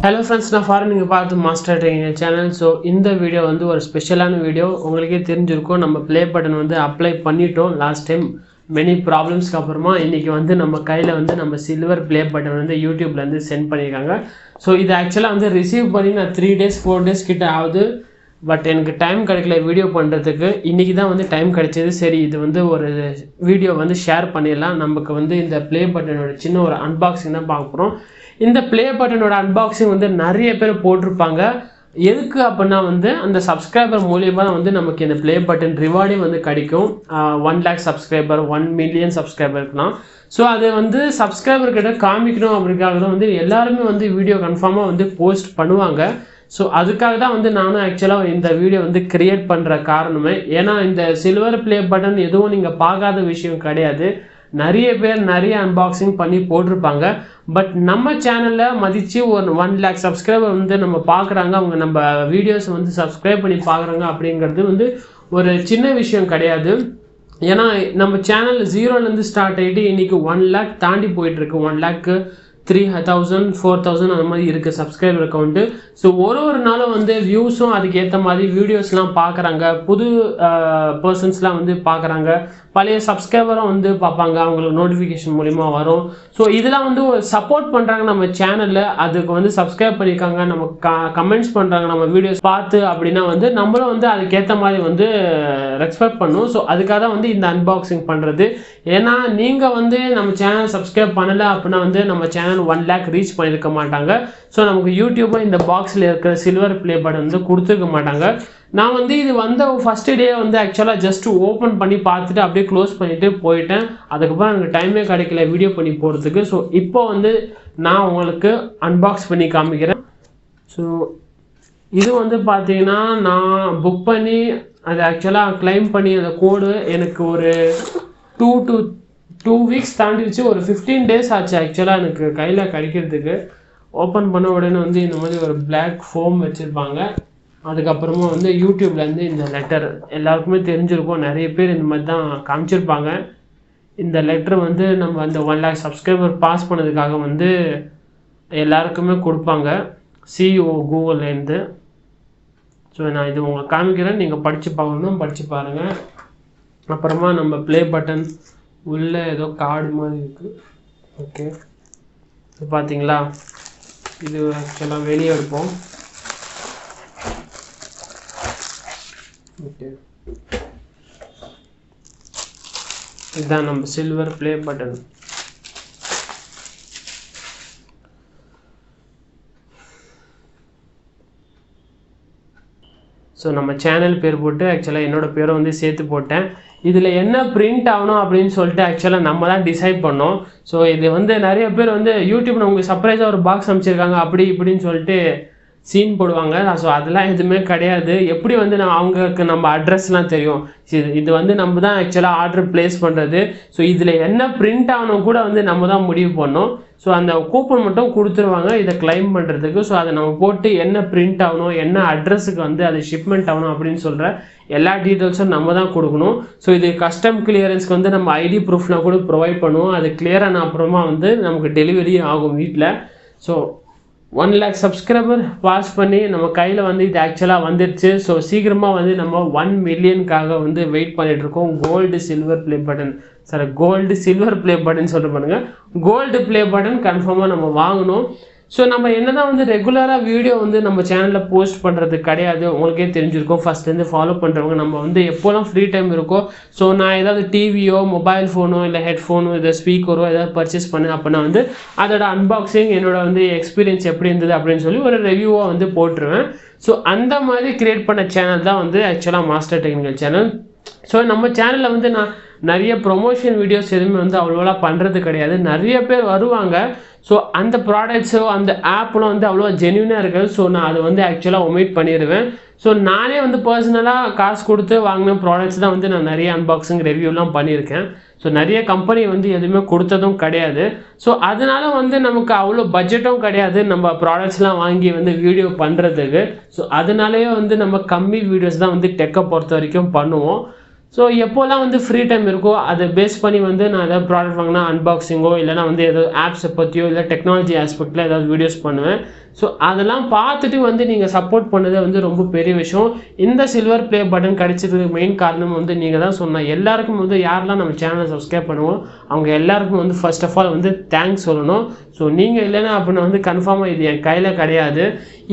Hello friends, நான் ஃபாரன் நீங்கள் பார்த்து மாஸ்டர் ட்ரெயினிங் சேனல். ஸோ இந்த வீடியோ வந்து ஒரு ஸ்பெஷலான வீடியோ. உங்களுக்கே தெரிஞ்சிருக்கும், நம்ம ப்ளே பட்டன் வந்து அப்ளை பண்ணிட்டோம் லாஸ்ட் டைம் மெனி ப்ராப்ளம்ஸ்க்கு அப்புறமா. இன்றைக்கி வந்து நம்ம கையில் வந்து நம்ம சில்வர் ப்ளே பட்டன் வந்து யூடியூப்லேருந்து சென்ட் பண்ணியிருக்காங்க. ஸோ இது ஆக்சுவலாக வந்து ரிசீவ் பண்ணி நான் 3 days 4 days கிட்ட ஆகுது. பட் எனக்கு டைம் கிடைக்கல வீடியோ பண்ணுறதுக்கு. இன்றைக்கி தான் வந்து டைம் கிடைச்சது. சரி, இது வந்து ஒரு வீடியோ வந்து ஷேர் பண்ணிடலாம். நமக்கு வந்து இந்த ப்ளே பட்டனோட சின்ன ஒரு அன்பாக்சிங் தான் பார்க்க போகிறோம். இந்த ப்ளே பட்டனோட அன்பாக்சிங் வந்து நிறைய பேர் போட்டிருப்பாங்க. எதுக்கு அப்படின்னா வந்து அந்த சப்ஸ்கிரைபர் மூலியமாக தான் வந்து நமக்கு இந்த ப்ளே பட்டன் ரிவார்டே வந்து கிடைக்கும். 1 lakh சப்ஸ்கிரைபர் 1 million சப்ஸ்கிரைபர் இருக்கலாம். ஸோ அது வந்து சப்ஸ்கிரைபர் கிட்ட காமிக்கணும் அப்படிங்காக தான் வந்து எல்லாருமே வந்து வீடியோ கன்ஃபார்மாக வந்து போஸ்ட் பண்ணுவாங்க. ஸோ அதுக்காக தான் வந்து நானும் ஆக்சுவலாக இந்த வீடியோ வந்து கிரியேட் பண்ணுற காரணமே. ஏன்னா இந்த சில்வர் ப்ளே பட்டன் எதுவும் நீங்கள் பார்க்காத விஷயம் கிடையாது. நிறைய பேர் நிறைய அன்பாக்சிங் பண்ணி போட்டிருப்பாங்க. பட் நம்ம சேனலில் மதித்து ஒரு 1 lakh சப்ஸ்கிரைபர் வந்து நம்ம பார்க்குறாங்க, அவங்க நம்ம வீடியோஸ் வந்து சப்ஸ்கிரைப் பண்ணி பார்க்குறாங்க அப்படிங்கிறது வந்து ஒரு சின்ன விஷயம் கிடையாது. ஏன்னா நம்ம சேனல் 0லேருந்து ஸ்டார்ட் ஆகிட்டு இன்றைக்கி 1 lakh தாண்டி போயிட்டுருக்கு. 1,03,000 4,000 அந்த மாதிரி இருக்குது சப்ஸ்கிரைபர் அக்கௌண்ட்டு. ஸோ ஒரு நாளும் வந்து வியூஸும் அதுக்கேற்ற மாதிரி வீடியோஸ்லாம் பார்க்குறாங்க. புது பர்சன்ஸ்லாம் வந்து பார்க்குறாங்க. பழைய சப்ஸ்கிரைபரும் வந்து பார்ப்பாங்க, அவங்களுக்கு நோட்டிஃபிகேஷன் மூலிமா வரும். ஸோ இதெல்லாம் வந்து ஒரு சப்போர்ட் பண்ணுறாங்க நம்ம சேனலில். அதுக்கு வந்து சப்ஸ்கிரைப் பண்ணியிருக்காங்க, நம்ம கமெண்ட்ஸ் பண்ணுறாங்க நம்ம வீடியோஸ் பார்த்து அப்படின்னா வந்து நம்மளும் வந்து அதுக்கேற்ற மாதிரி வந்து ரெஸ்பெக்ட் பண்ணும். ஸோ அதுக்காக தான் வந்து இந்த அன்பாக்சிங் பண்ணுறது. ஏன்னா நீங்கள் வந்து நம்ம சேனல் சப்ஸ்கிரைப் பண்ணலை அப்படின்னா வந்து நம்ம சேனல் 1 lakh ரீச் பண்ணியிருக்க மாட்டாங்க. ஸோ நமக்கு யூடியூப்பை இந்த பாக்ஸில் இருக்கிற சில்வர் ப்ளே பட்டன் வந்து கொடுத்துருக்க மாட்டாங்க. நான் வந்து இது வந்த ஃபஸ்ட்டு டே வந்து ஆக்சுவலாக ஜஸ்ட்டு ஓப்பன் பண்ணி பார்த்துட்டு அப்படியே க்ளோஸ் பண்ணிவிட்டு போயிட்டேன். அதுக்கப்புறம் எனக்கு டைமே கிடைக்கல வீடியோ பண்ணி போகிறதுக்கு. ஸோ இப்போ வந்து நான் உங்களுக்கு அன்பாக்ஸ் பண்ணி காமிக்கிறேன். ஸோ இது வந்து பார்த்தீங்கன்னா நான் புக் பண்ணி அது ஆக்சுவலாக க்ளைம் பண்ணி அந்த கோடு எனக்கு ஒரு 2 weeks தாண்டிடுச்சு. ஒரு 15 days ஆச்சு ஆக்சுவலாக எனக்கு கையில் கிடைக்கிறதுக்கு. ஓப்பன் பண்ண உடனே வந்து இந்த மாதிரி ஒரு பிளாக் ஃபோம் வச்சுருப்பாங்க. அதுக்கப்புறமா வந்து யூடியூப்லேருந்து இந்த லெட்டர் எல்லாருக்குமே தெரிஞ்சிருக்கும், நிறைய பேர் இந்த மாதிரி தான் காமிச்சிருப்பாங்க. இந்த லெட்டர் வந்து நம்ம அந்த 1 lakh சப்ஸ்கிரைபர் பாஸ் பண்ணதுக்காக வந்து எல்லாருக்குமே கொடுப்பாங்க, CEO கூகுள்லேருந்து. ஸோ நான் இது உங்களுக்கு காமிக்கிறேன், நீங்கள் படித்து பார்க்கணும், படித்து பாருங்கள். அப்புறமா நம்ம ப்ளே பட்டன் உள்ளே ஏதோ கார்டு மாதிரி இருக்குது. ஓகே, இது பார்த்தீங்களா, இது ஆக்சுவலாக வெளியே எடுப்போம். ஓகே, இதுதான் நம்ம சில்வர் ப்ளே பட்டன். ஸோ நம்ம சேனல் பேர் போட்டு ஆக்சுவலாக என்னோடய பேரை வந்து சேர்த்து போட்டேன். இதில் என்ன பிரிண்ட் ஆகணும் அப்படின்னு சொல்லிட்டு ஆக்சுவலாக நம்ம தான் டிசைட் பண்ணோம். ஸோ இது வந்து நிறைய பேர் வந்து யூடியூப்பில் உங்களுக்கு சர்ப்ரைஸாக ஒரு பாக்ஸ் அமைச்சிருக்காங்க அப்படி இப்படின்னு சொல்லிட்டு சீன் போடுவாங்க. ஸோ அதெல்லாம் எதுவுமே கிடையாது. எப்படி வந்து அவங்களுக்கு நம்ம அட்ரஸ்லாம் தெரியும். இது வந்து நம்ம தான் ஆக்சுவலாக ஆர்டர் ப்ளேஸ் பண்ணுறது. ஸோ இதில் என்ன பிரிண்ட் ஆகணும் கூட வந்து நம்ம தான் முடிவு பண்ணோம். ஸோ அந்த கூப்பன் மட்டும் கொடுத்துருவாங்க இதை கிளைம் பண்ணுறதுக்கு. ஸோ அதை நம்ம போட்டு என்ன பிரிண்ட் ஆகணும், என்ன அட்ரஸுக்கு வந்து அது ஷிப்மெண்ட் ஆகணும் அப்படின்னு சொல்கிற எல்லா டீட்டெயில்ஸும் நம்ம தான் கொடுக்கணும். ஸோ இது கஸ்டம் கிளியரன்ஸ்க்கு வந்து நம்ம ஐடி ப்ரூஃப்னா கூட ப்ரொவைட் பண்ணுவோம். அது கிளியரான அப்புறமா வந்து நமக்கு டெலிவரி ஆகும் வீட்டில். ஸோ 1 lakh சப்ஸ்கிரைபர் பாஸ் பண்ணி நம்ம கையில் வந்து இது ஆக்சுவலாக வந்துடுச்சு. ஸோ சீக்கிரமாக வந்து நம்ம 1 millionக்காக வந்து வெயிட் பண்ணிகிட்ருக்கோம். Gold silver play button, sir gold silver play button சொல்லிட்டு பண்ணுங்கள். கோல்டு ப்ளே பட்டன் கன்ஃபார்மாக நம்ம வாங்கணும். ஸோ நம்ம என்ன தான் வந்து ரெகுலராக வீடியோ வந்து நம்ம சேனலில் போஸ்ட் பண்ணுறது கிடையாது. உங்களுக்கே தெரிஞ்சிருக்கும், ஃபஸ்ட்லேருந்து ஃபாலோ பண்ணுறவங்க நம்ம வந்து எப்போலாம் ஃப்ரீ டைம் இருக்கோ, ஸோ நான் ஏதாவது டிவியோ மொபைல் ஃபோனோ இல்லை ஹெட்ஃபோனோ இல்லை ஸ்பீக்கரோ ஏதாவது பர்ச்சேஸ் பண்ணேன் அப்படின்னா வந்து அதோட அன்பாக்சிங் என்னோட வந்து எக்ஸ்பீரியன்ஸ் எப்படி இருந்தது அப்படின்னு சொல்லி ஒரு ரிவ்யூவாக வந்து போட்டுருவேன். ஸோ அந்த மாதிரி கிரியேட் பண்ண சேனல் தான் வந்து ஆக்சுவலாக மாஸ்டர் டெக்னிக்கல் சேனல். ஸோ நம்ம சேனலில் வந்து நான் நிறைய ப்ரொமோஷன் வீடியோஸ் எதுவுமே வந்து அவ்வளோவா பண்ணுறது கிடையாது. நிறைய பேர் வருவாங்க. ஸோ அந்த ப்ராடக்ட்ஸோ அந்த ஆப்லாம் வந்து அவ்வளோ ஜென்யூனாக இருக்காது. ஸோ நான் அதை வந்து ஆக்சுவலாக ஒமிட் பண்ணிடுவேன். ஸோ நானே வந்து பர்சனலாக காசு கொடுத்து வாங்கின ப்ராடக்ட்ஸ் தான் வந்து நான் நிறைய அன்பாக்சிங் ரிவ்யூலாம் பண்ணியிருக்கேன். ஸோ நிறைய கம்பெனி வந்து எதுவுமே கொடுத்ததும் கிடையாது. ஸோ அதனால வந்து நமக்கு அவ்வளோ பட்ஜெட்டும் கிடையாது நம்ம ப்ராடக்ட்ஸ்லாம் வாங்கி வந்து வீடியோ பண்ணுறதுக்கு. ஸோ அதனாலேயே வந்து நம்ம கம்மி வீடியோஸ் தான் வந்து டெக்கை பொறுத்த வரைக்கும் பண்ணுவோம். ஸோ எப்போல்லாம் வந்து ஃப்ரீ டைம் இருக்கோ அதை பேஸ் பண்ணி வந்து நான் ஏதாவது ப்ராடக்ட் வாங்கினா அன்பாக்சிங்கோ இல்லைனா வந்து ஏதாவது ஆப்ஸை பற்றியோ இல்லை டெக்னாலஜி ஆஸ்பெக்டில் ஏதாவது வீடியோஸ் பண்ணுவேன். ஸோ அதெல்லாம் பார்த்துட்டு வந்து நீங்கள் சப்போர்ட் பண்ணது வந்து ரொம்ப பெரிய விஷயம். இந்த சில்வர் ப்ளே பட்டன் கிடைச்சதுக்கு மெயின் காரணம் வந்து நீங்கள் தான் சொன்னால் எல்லாருக்கும் வந்து யாரெல்லாம் நம்ம சேனலை சப்ஸ்கிரைப் பண்ணுவோம் அவங்க எல்லாருக்கும் வந்து ஃபர்ஸ்ட் ஆஃப் ஆல் வந்து தேங்க்ஸ் சொல்லணும். ஸோ நீங்கள் இல்லைன்னா அப்படின்னா வந்து கன்ஃபார்மாக இது என் கையில் கிடையாது.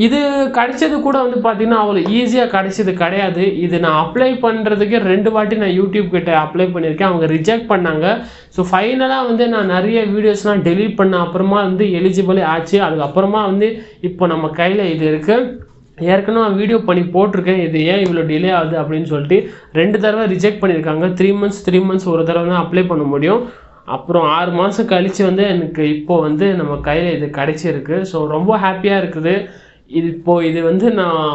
இது கிடைச்சது கூட வந்து பார்த்திங்கன்னா அவ்வளோ ஈஸியாக கிடைச்சது கிடையாது. இது நான் அப்ளை பண்ணுறதுக்கு 2 வாட்டி நான் யூடியூப் கிட்ட அப்ளை பண்ணியிருக்கேன். அவங்க ரிஜெக்ட் பண்ணாங்க. ஸோ ஃபைனலாக வந்து நான் நிறைய வீடியோஸ்லாம் டெலீட் பண்ண அப்புறமா வந்து எலிஜிபிளே ஆச்சு. அதுக்கப்புறமா வந்து இப்போ நம்ம கையில் இது இருக்குது. ஏற்கனவே வீடியோ பண்ணி போட்டிருக்கேன். இது ஏன் இவ்வளோ டிலே ஆகுது அப்படின்னு சொல்லிட்டு 2 தடவை ரிஜெக்ட் பண்ணியிருக்காங்க. 3 months ஒரு தடவை தான் அப்ளை பண்ண முடியும். அப்புறம் 6 மாதம் கழித்து வந்து எனக்கு இப்போது வந்து நம்ம கையில் இது கிடச்சிருக்கு. ஸோ ரொம்ப ஹாப்பியாக இருக்குது. இது வந்து நான்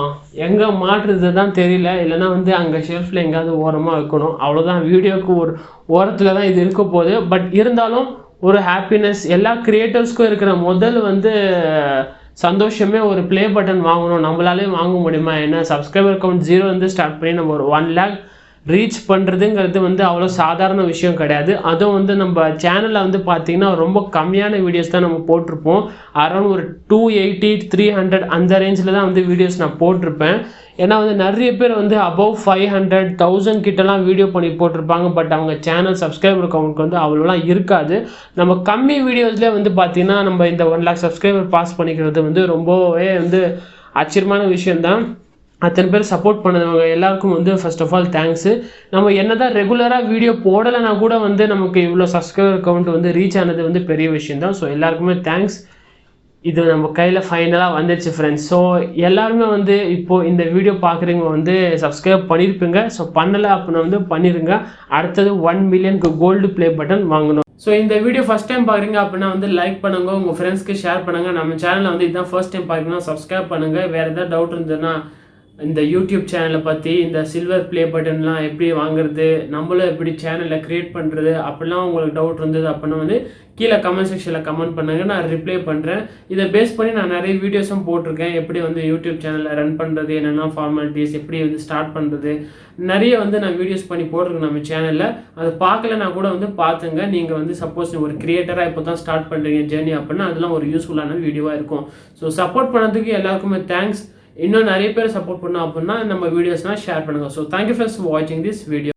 எங்கே மாட்டுறது தான் தெரியல. இல்லைனா வந்து அங்கே ஷெல்ஃபில் எங்கேயாவது ஓரமாக வைக்கணும். அவ்வளோதான். வீடியோவுக்கு ஒரு ஓரத்தில் தான் இது இருக்க போகுது. பட் இருந்தாலும் ஒரு ஹாப்பினஸ் எல்லா கிரியேட்டர்ஸ்க்கும் இருக்கிற முதல் வந்து சந்தோஷமே ஒரு ப்ளே பட்டன் வாங்கணும். நம்மளாலே வாங்க முடியுமா? ஏன்னா சப்ஸ்கிரைபர் கவுண்ட் 0 ஸ்டார்ட் பண்ணி நம்ம ஒரு 1 lakh ரீச் பண்ணுறதுங்கிறது வந்து அவ்வளோ சாதாரண விஷயம் கிடையாது. அதுவும் வந்து நம்ம சேனலில் வந்து பார்த்திங்கன்னா ரொம்ப கம்மியான வீடியோஸ் தான் நம்ம போட்டிருப்போம். அரௌண்ட் ஒரு 280 300 அந்த ரேஞ்சில் தான் வந்து வீடியோஸ் நான் போட்டிருப்பேன். ஏன்னா வந்து நிறைய பேர் வந்து அபவ் 500 1000 கிட்டலாம் வீடியோ பண்ணி போட்டிருப்பாங்க. பட் அவங்க சேனல் சப்ஸ்கிரைபர் கவுண்ட் வந்து அவ்வளோலாம் இருக்காது. நம்ம கம்மி வீடியோஸ்லேயே வந்து பார்த்திங்கன்னா நம்ம இந்த 1 lakh சப்ஸ்கிரைபர் பாஸ் பண்ணிக்கிறது வந்து ரொம்பவே வந்து ஆச்சரியமான விஷயந்தான். அத்தனை பேர் சப்போர்ட் பண்ணவங்க எல்லாருக்கும் வந்து ஃபர்ஸ்ட் ஆஃப் ஆல் தேங்க்ஸு. நம்ம என்ன தான் ரெகுலராக வீடியோ போடலைன்னா கூட வந்து நமக்கு இவ்வளோ சப்ஸ்கிரைபர் கவுண்ட் வந்து ரீச் ஆனது வந்து பெரிய விஷயந்தான். ஸோ எல்லாருக்குமே தேங்க்ஸ். இது நம்ம கையில் ஃபைனலாக வந்துடுச்சு ஃப்ரெண்ட்ஸ். ஸோ எல்லாருமே வந்து இப்போது இந்த வீடியோ பார்க்குறவங்க வந்து சப்ஸ்கிரைப் பண்ணியிருப்பீங்க. ஸோ பண்ணலை அப்படின்னா வந்து பண்ணிடுங்க. அடுத்தது 1 million கோல்டு ப்ளே பட்டன் வாங்கணும். ஸோ இந்த வீடியோ ஃபஸ்ட் டைம் பார்க்குறீங்க அப்படின்னா வந்து லைக் பண்ணுங்கள், உங்கள் ஃப்ரெண்ட்ஸ்க்கு ஷேர் பண்ணுங்கள். நம்ம சேனலில் வந்து இதுதான் ஃபர்ஸ்ட் டைம் பார்க்குறீங்கன்னா சப்ஸ்கிரைப் பண்ணுங்கள். வேறு எதாவது டவுட் இருந்ததுன்னா இந்த யூடியூப் சேனலை பற்றி இந்த சில்வர் ப்ளே பட்டன்லாம் எப்படி வாங்குறது, நம்மளும் எப்படி சேனலில் க்ரியேட் பண்ணுறது அப்படிலாம் உங்களுக்கு டவுட் இருந்தது அப்படின்னா வந்து கீழே கமெண்ட் செக்ஷனில் கமெண்ட் பண்ணுங்கள். நான் ரிப்ளை பண்ணுறேன். இதை பேஸ் பண்ணி நான் நிறைய வீடியோஸும் போட்டிருக்கேன். எப்படி வந்து யூடியூப் சேனலில் ரன் பண்ணுறது, என்னென்ன ஃபார்மாலிட்டிஸ், எப்படி வந்து ஸ்டார்ட் பண்ணுறது, நிறைய வந்து நான் வீடியோஸ் பண்ணி போட்டிருக்கேன் நம்ம சேனலில். அது பார்க்கலனா கூட வந்து பார்த்துங்க. நீங்கள் வந்து சப்போஸ் ஒரு கிரியேட்டராக இப்போ தான் ஸ்டார்ட் பண்ணுறீங்க ஜேர்னி அப்படின்னா அதெல்லாம் ஒரு யூஸ்ஃபுல்லான வீடியோவாக இருக்கும். ஸோ சப்போர்ட் பண்ணதுக்கு எல்லாருக்குமே தேங்க்ஸ். இன்னும் நிறைய பேர் சப்போர்ட் பண்ணோம் அப்படின்னா நம்ம வீடியோஸ்லாம் ஷேர் பண்ணுங்கள். ஸோ தேங்க்யூ ஃபார் வாட்சிங் திஸ் வீடியோ.